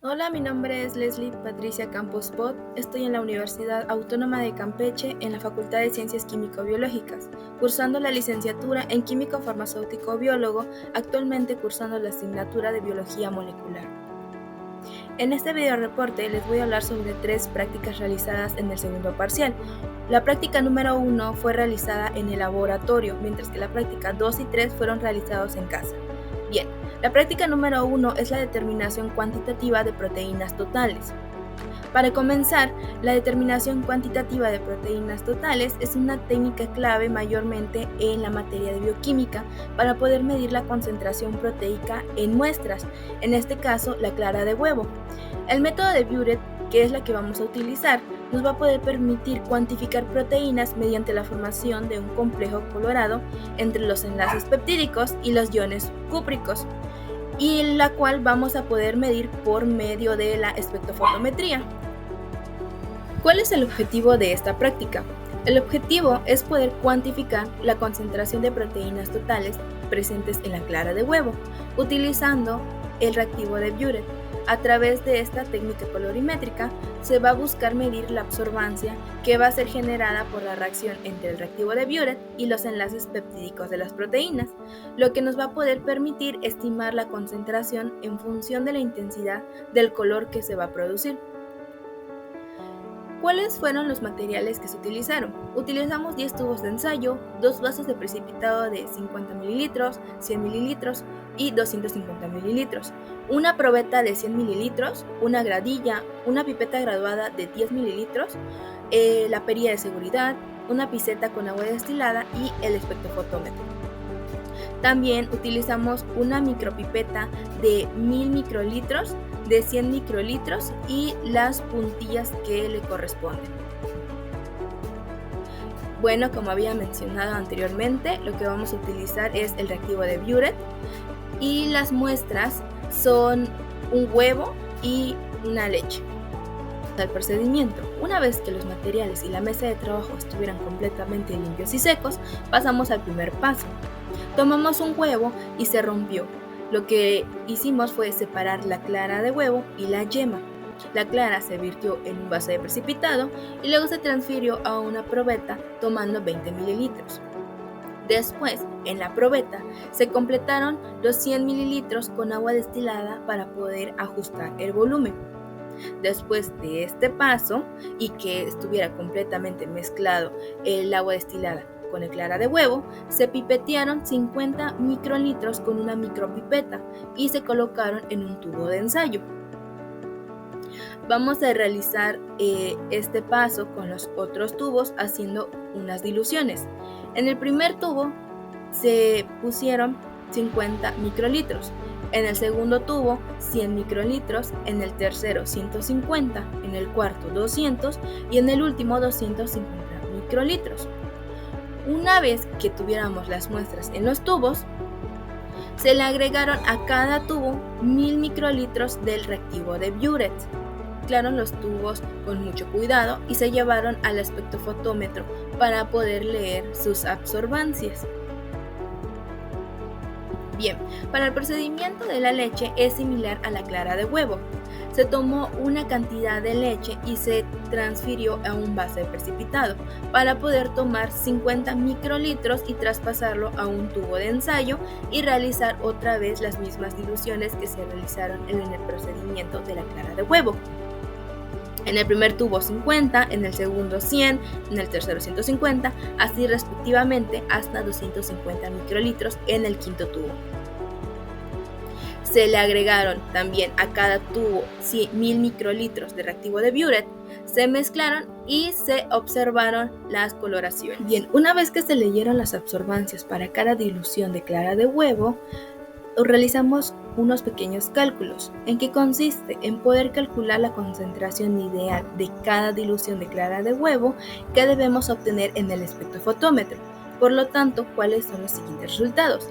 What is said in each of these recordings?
Hola, mi nombre es Leslie Patricia Campos Pot. Estoy en la Universidad Autónoma de Campeche en la Facultad de Ciencias Químico-Biológicas, cursando la licenciatura en Químico Farmacéutico Biólogo, actualmente cursando la asignatura de Biología Molecular. En este video reporte les voy a hablar sobre 3 prácticas realizadas en el segundo parcial. La práctica número 1 fue realizada en el laboratorio, mientras que la práctica 2 y 3 fueron realizados en casa. Bien, la práctica número 1 es la determinación cuantitativa de proteínas totales. Para comenzar, la determinación cuantitativa de proteínas totales es una técnica clave mayormente en la materia de bioquímica para poder medir la concentración proteica en muestras, en este caso la clara de huevo. El método de Biuret, que es la que vamos a utilizar, nos va a poder permitir cuantificar proteínas mediante la formación de un complejo colorado entre los enlaces peptídicos y los iones cúpricos, y la cual vamos a poder medir por medio de la espectrofotometría. ¿Cuál es el objetivo de esta práctica? El objetivo es poder cuantificar la concentración de proteínas totales presentes en la clara de huevo, utilizando el reactivo de Biuret. A través de esta técnica colorimétrica se va a buscar medir la absorbancia que va a ser generada por la reacción entre el reactivo de Biuret y los enlaces peptídicos de las proteínas, lo que nos va a poder permitir estimar la concentración en función de la intensidad del color que se va a producir. ¿Cuáles fueron los materiales que se utilizaron? Utilizamos 10 tubos de ensayo, 2 vasos de precipitado de 50 ml, 100 ml y 250 ml, una probeta de 100 ml, una gradilla, una pipeta graduada de 10 ml, la perilla de seguridad, una piseta con agua destilada y el espectrofotómetro. También utilizamos una micropipeta de 1000 microlitros, de 100 microlitros y las puntillas que le corresponden. Bueno, como había mencionado anteriormente, lo que vamos a utilizar es el reactivo de Biuret y las muestras son un huevo y una leche. El procedimiento: una vez que los materiales y la mesa de trabajo estuvieran completamente limpios y secos, pasamos al primer paso. Tomamos un huevo y se rompió. Lo que hicimos fue separar la clara de huevo y la yema. La clara se virtió en un vaso de precipitado y luego se transfirió a una probeta tomando 20 mililitros. Después, en la probeta, se completaron los 100 mililitros con agua destilada para poder ajustar el volumen. Después de este paso y que estuviera completamente mezclado el agua destilada con el clara de huevo, se pipetearon 50 microlitros con una micropipeta y se colocaron en un tubo de ensayo. Vamos a realizar este paso con los otros tubos haciendo unas diluciones. En el primer tubo se pusieron 50 microlitros, en el segundo tubo 100 microlitros, en el tercero 150, en el cuarto 200 y en el último 250 microlitros. Una vez que tuviéramos las muestras en los tubos, se le agregaron a cada tubo 1000 microlitros del reactivo de Biuret. Mezclaron los tubos con mucho cuidado y se llevaron al espectrofotómetro para poder leer sus absorbancias. Bien, para el procedimiento de la leche es similar a la clara de huevo. Se tomó una cantidad de leche y se transfirió a un vaso de precipitado para poder tomar 50 microlitros y traspasarlo a un tubo de ensayo y realizar otra vez las mismas diluciones que se realizaron en el procedimiento de la clara de huevo. En el primer tubo 50, en el segundo 100, en el tercero 150, así respectivamente hasta 250 microlitros en el quinto tubo. Se le agregaron también a cada tubo 1000 microlitros de reactivo de Biuret, se mezclaron y se observaron las coloraciones. Bien, una vez que se leyeron las absorbancias para cada dilución de clara de huevo, realizamos unos pequeños cálculos. ¿En qué consiste? En poder calcular la concentración ideal de cada dilución de clara de huevo que debemos obtener en el espectrofotómetro. Por lo tanto, ¿cuáles son los siguientes resultados?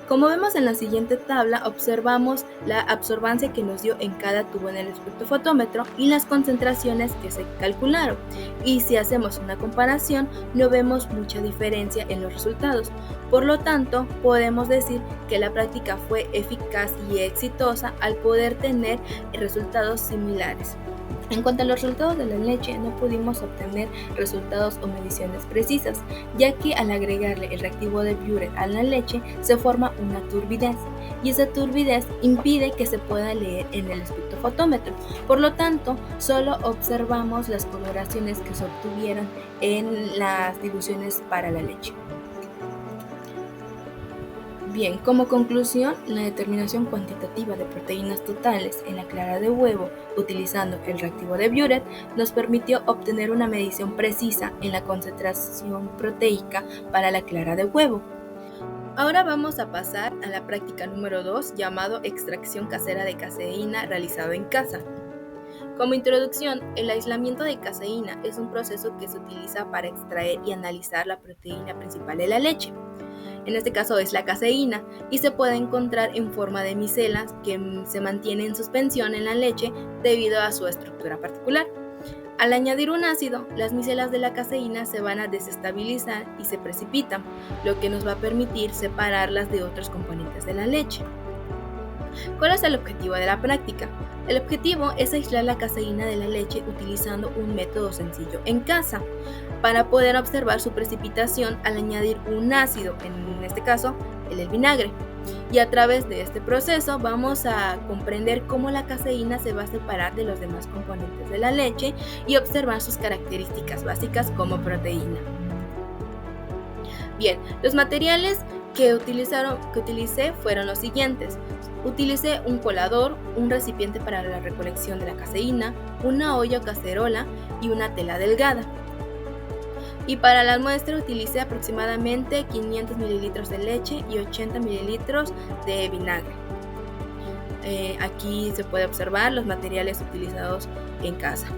Como vemos en la siguiente tabla, observamos la absorbancia que nos dio en cada tubo en el espectrofotómetro y las concentraciones que se calcularon. Y si hacemos una comparación, no vemos mucha diferencia en los resultados. Por lo tanto, podemos decir que la práctica fue eficaz y exitosa al poder tener resultados similares. En cuanto a los resultados de la leche, no pudimos obtener resultados o mediciones precisas, ya que al agregarle el reactivo de Biuret a la leche se forma una turbidez, y esa turbidez impide que se pueda leer en el espectrofotómetro. Por lo tanto, solo observamos las coloraciones que se obtuvieron en las diluciones para la leche. Bien, como conclusión, la determinación cuantitativa de proteínas totales en la clara de huevo utilizando el reactivo de Biuret nos permitió obtener una medición precisa en la concentración proteica para la clara de huevo. Ahora vamos a pasar a la práctica número 2, llamado extracción casera de caseína realizado en casa. Como introducción, el aislamiento de caseína es un proceso que se utiliza para extraer y analizar la proteína principal de la leche. En este caso es la caseína, y se puede encontrar en forma de micelas que se mantienen en suspensión en la leche debido a su estructura particular. Al añadir un ácido, las micelas de la caseína se van a desestabilizar y se precipitan, lo que nos va a permitir separarlas de otros componentes de la leche. ¿Cuál es el objetivo de la práctica? El objetivo es aislar la caseína de la leche utilizando un método sencillo en casa, para poder observar su precipitación al añadir un ácido, en este caso el vinagre. Y a través de este proceso vamos a comprender cómo la caseína se va a separar de los demás componentes de la leche y observar sus características básicas como proteína. Bien, los materiales que utilicé fueron los siguientes. Utilicé un colador, un recipiente para la recolección de la caseína, una olla o cacerola y una tela delgada. Y para la muestra utilicé aproximadamente 500 mililitros de leche y 80 mililitros de vinagre. Aquí se puede observar los materiales utilizados en casa.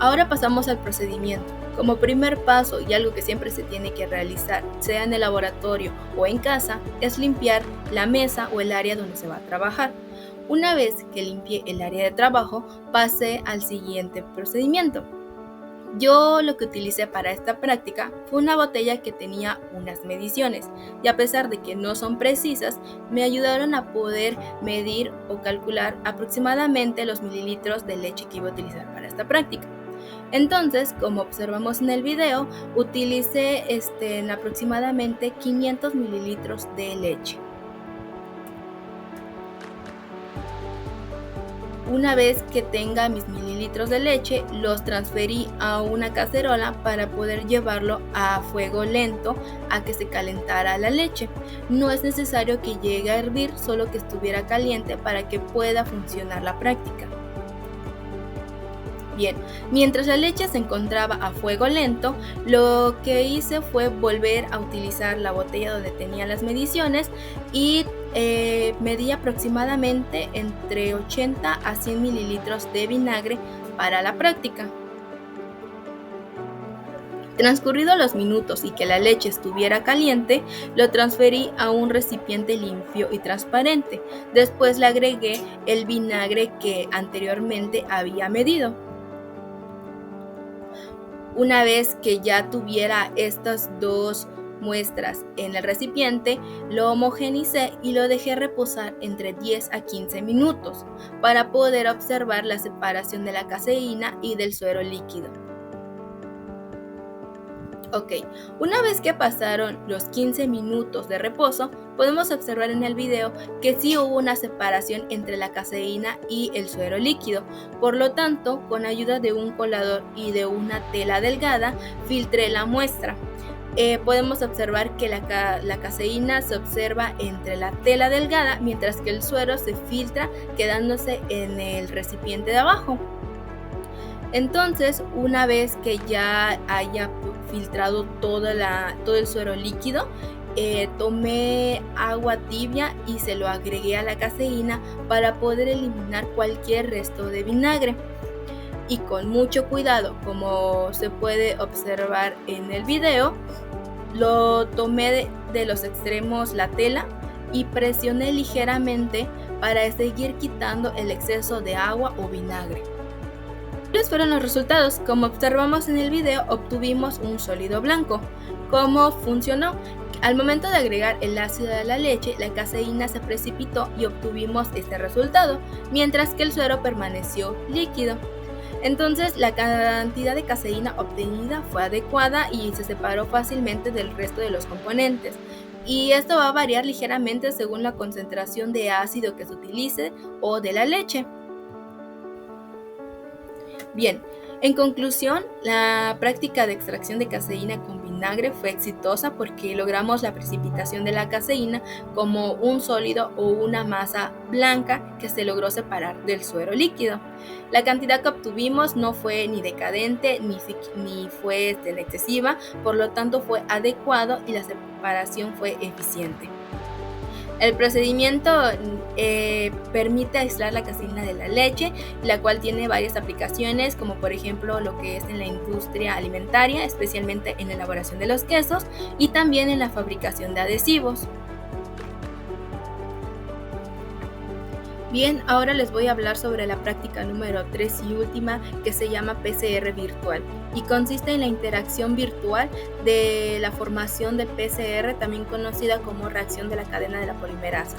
Ahora pasamos al procedimiento. Como primer paso y algo que siempre se tiene que realizar, sea en el laboratorio o en casa, es limpiar la mesa o el área donde se va a trabajar. Una vez que limpié el área de trabajo, pasé al siguiente procedimiento. Yo lo que utilicé para esta práctica fue una botella que tenía unas mediciones, y a pesar de que no son precisas, me ayudaron a poder medir o calcular aproximadamente los mililitros de leche que iba a utilizar para esta práctica. Entonces, como observamos en el video, utilicé aproximadamente 500 mililitros de leche. Una vez que tenga mis mililitros de leche, los transferí a una cacerola para poder llevarlo a fuego lento a que se calentara la leche. No es necesario que llegue a hervir, solo que estuviera caliente para que pueda funcionar la práctica. Bien, mientras la leche se encontraba a fuego lento, lo que hice fue volver a utilizar la botella donde tenía las mediciones y medí aproximadamente entre 80 a 100 mililitros de vinagre para la práctica. Transcurridos los minutos y que la leche estuviera caliente, lo transferí a un recipiente limpio y transparente. Después le agregué el vinagre que anteriormente había medido. Una vez que ya tuviera estas dos muestras en el recipiente, lo homogeneicé y lo dejé reposar entre 10 a 15 minutos para poder observar la separación de la caseína y del suero líquido. Ok, una vez que pasaron los 15 minutos de reposo, podemos observar en el video que sí hubo una separación entre la caseína y el suero líquido. Por lo tanto, con ayuda de un colador y de una tela delgada, filtré la muestra. Podemos observar que la caseína se observa entre la tela delgada, mientras que el suero se filtra quedándose en el recipiente de abajo. Entonces, una vez que ya haya filtrado todo el suero líquido, tomé agua tibia y se lo agregué a la caseína para poder eliminar cualquier resto de vinagre. Y con mucho cuidado, como se puede observar en el video, lo tomé de los extremos la tela y presioné ligeramente para seguir quitando el exceso de agua o vinagre. ¿Cuáles fueron los resultados? Como observamos en el video, obtuvimos un sólido blanco. ¿Cómo funcionó? Al momento de agregar el ácido de la leche, la caseína se precipitó y obtuvimos este resultado, mientras que el suero permaneció líquido. Entonces, la cantidad de caseína obtenida fue adecuada y se separó fácilmente del resto de los componentes. Y esto va a variar ligeramente según la concentración de ácido que se utilice o de la leche. Bien, en conclusión, la práctica de extracción de caseína con vinagre fue exitosa porque logramos la precipitación de la caseína como un sólido o una masa blanca que se logró separar del suero líquido. La cantidad que obtuvimos no fue ni decadente ni fue excesiva, por lo tanto fue adecuado y la separación fue eficiente. El procedimiento permite aislar la caseína de la leche, la cual tiene varias aplicaciones, como por ejemplo lo que es en la industria alimentaria, especialmente en la elaboración de los quesos y también en la fabricación de adhesivos. Bien, ahora les voy a hablar sobre la práctica número 3 y última, que se llama PCR virtual y consiste en la interacción virtual de la formación de PCR, también conocida como reacción de la cadena de la polimerasa.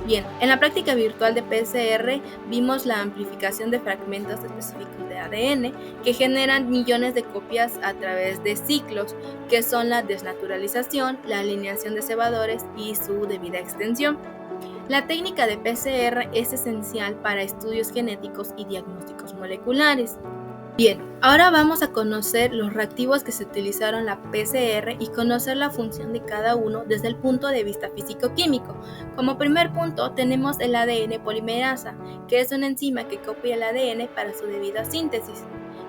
Bien, en la práctica virtual de PCR vimos la amplificación de fragmentos específicos de ADN que generan millones de copias a través de ciclos, que son la desnaturalización, la alineación de cebadores y su debida extensión. La técnica de PCR es esencial para estudios genéticos y diagnósticos moleculares. Bien, ahora vamos a conocer los reactivos que se utilizaron en la PCR y conocer la función de cada uno desde el punto de vista físico-químico. Como primer punto tenemos el ADN polimerasa, que es una enzima que copia el ADN para su debida síntesis.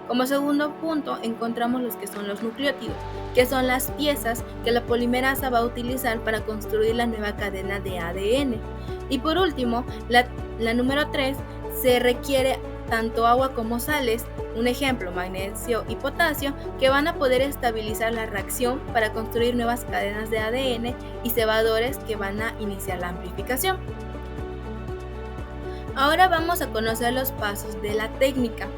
Como segundo punto encontramos los que son los nucleótidos, que son las piezas que la polimerasa va a utilizar para construir la nueva cadena de ADN. Y por último, la número 3, se requiere tanto agua como sales, un ejemplo, magnesio y potasio, que van a poder estabilizar la reacción para construir nuevas cadenas de ADN y cebadores que van a iniciar la amplificación. Ahora vamos a conocer los pasos de la técnica.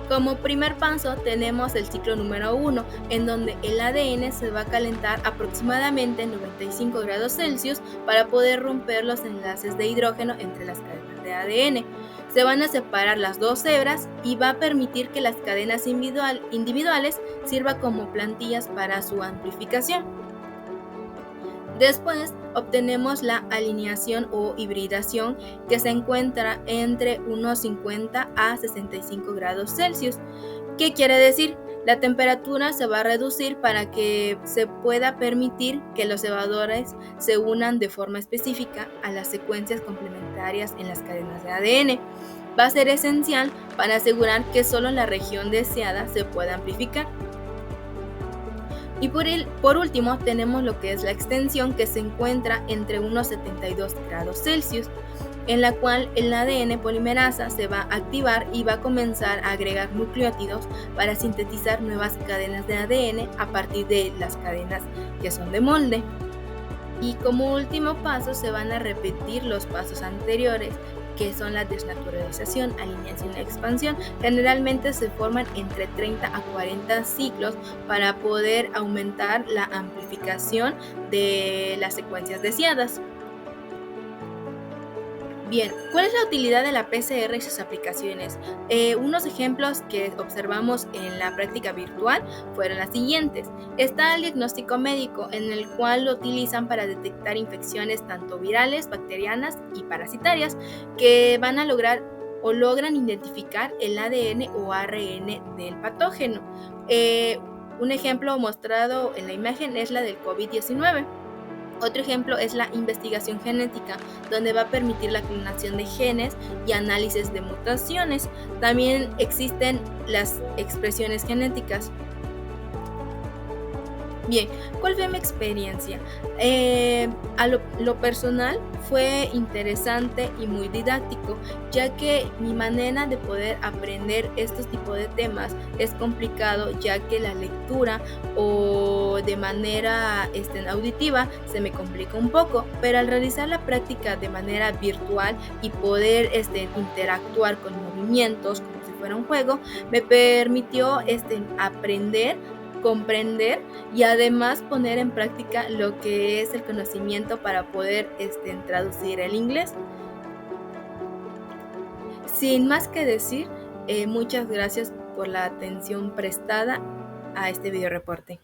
Como primer paso tenemos el ciclo número 1, en donde el ADN se va a calentar aproximadamente 95 grados Celsius para poder romper los enlaces de hidrógeno entre las cadenas de ADN. Se van a separar las dos hebras y va a permitir que las cadenas individuales sirvan como plantillas para su amplificación. Después obtenemos la alineación o hibridación, que se encuentra entre unos 50 a 65 grados Celsius. ¿Qué quiere decir? La temperatura se va a reducir para que se pueda permitir que los cebadores se unan de forma específica a las secuencias complementarias en las cadenas de ADN. Va a ser esencial para asegurar que solo en la región deseada se pueda amplificar. Y por último tenemos lo que es la extensión, que se encuentra entre unos 72 grados Celsius, en la cual el ADN polimerasa se va a activar y va a comenzar a agregar nucleótidos para sintetizar nuevas cadenas de ADN a partir de las cadenas que son de molde. Y como último paso se van a repetir los pasos anteriores, que son la desnaturalización, alineación y expansión. Generalmente se forman entre 30 a 40 ciclos para poder aumentar la amplificación de las secuencias deseadas. Bien, ¿cuál es la utilidad de la PCR y sus aplicaciones? Unos ejemplos que observamos en la práctica virtual fueron las siguientes. Está el diagnóstico médico, en el cual lo utilizan para detectar infecciones tanto virales, bacterianas y parasitarias, que van a lograr o logran identificar el ADN o ARN del patógeno. Un ejemplo mostrado en la imagen es la del COVID-19. Otro ejemplo es la investigación genética, donde va a permitir la clonación de genes y análisis de mutaciones. También existen las expresiones genéticas. Bien, ¿cuál fue mi experiencia? A lo personal fue interesante y muy didáctico, ya que mi manera de poder aprender estos tipos de temas es complicado, ya que la lectura o de manera auditiva se me complica un poco, pero al realizar la práctica de manera virtual y poder interactuar con movimientos como si fuera un juego, me permitió aprender, comprender y además poner en práctica lo que es el conocimiento para poder traducir el inglés. Sin más que decir, muchas gracias por la atención prestada a este video reporte.